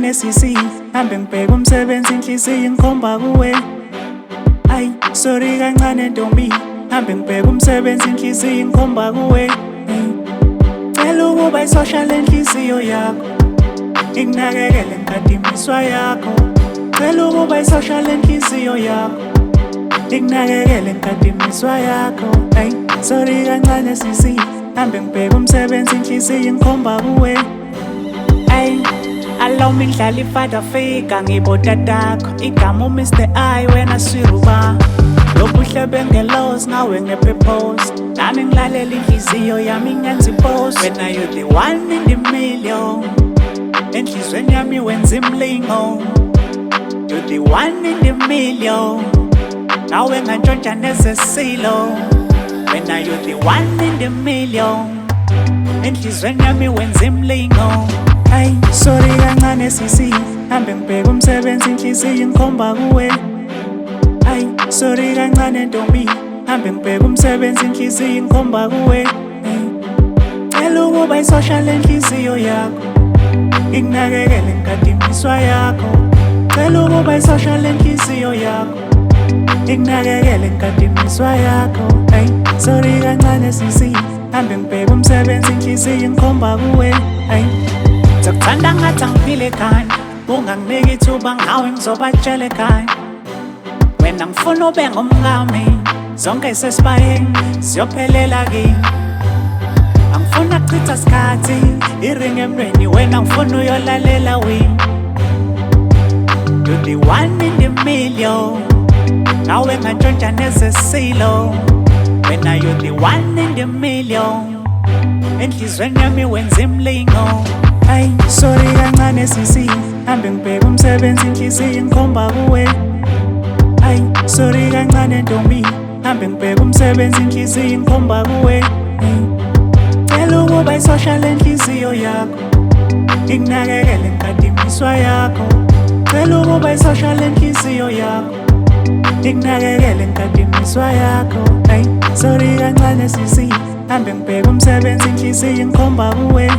kancane sisi, hambe ngibheke umsebenzi inhliziyo ingikhomba kuwe. Ay, sorry kancane Ntombi, hambe ngibheke umsebenzi inhliziyo ingikhomba kuwe. Cela ukuba isosha lenhliziyo yakho, ikunakekele ngikadimiswa yakho. Cela ukuba isosha lenhliziyo yakho, ikunakekele ngikadimiswa yakho. Ay, sorry kancane sisi, hambe ngibheke umsebenzi inhliziyo ingikhomba kuwe. Ay, allow me ngidlala ifada fika ngibotatakho, igama uMr. I wena swiruba. Lobuhle bengelosi ngawe ngepurpose, nami ngilalela inhliziyo yami ngenza ipost. Wena you the one in the million, enhlizweni yami wenza imlingo. You the one in the million, nawe ngantshontsha nezesilo. Wena you the one in the million, enhlizweni yami wenza imlingo. Ay, sorry kancane sisi, hambe ngibheke umsebenzi inhliziyo ingikhomba kuwe. Ay, sorry kancane Ntombi, hambe ngibheke umsebenzi inhliziyo ingikhomba kuwe. Cela ukuba isosha lenhliziyo yakho, ikunakekele ngikadimiswa yakho. Cela ukuba isosha lenhliziyo yakho, ikunakekele ngikadimiswa yakho. Ay, sorry kancane sisi, hambe ngibheke umsebenzi inhliziyo ingikhomba kuwe. Ay, ngizokuthanda ngathi angiphile ekhanda, unganginiki ithuba ngawe ngizobatshela ekhaya. Wena ngifuna ube ngumngami, zonke sesibayeni siyophelela kimi. Angifuna kuchitha sikhathi, iringi emntwini, wena ngifuna uyolalela wini. You the one in the million, nawe ngantshontsha nezesilo. Wena you the one in the million, enhlizweni yami wenza imlingo. Ay, sorry kancane sisi, hambe ngibheke umsebenzi inhliziyo ingikhomba kuwe. Ay, sorry kancane Ntombi, hambe ngibheke umsebenzi inhliziyo ingikhomba kuwe. Cela ukuba isosha lenhliziyo yakho, ikunakekele ngikadimiswa yakho. Cela ukuba isosha lenhliziyo yakho, ikunakekele ngikadimiswa yakho. Ay, sorry kancane sisi, hambe ngibheke umsebenzi inhliziyo ingikhomba kuwe.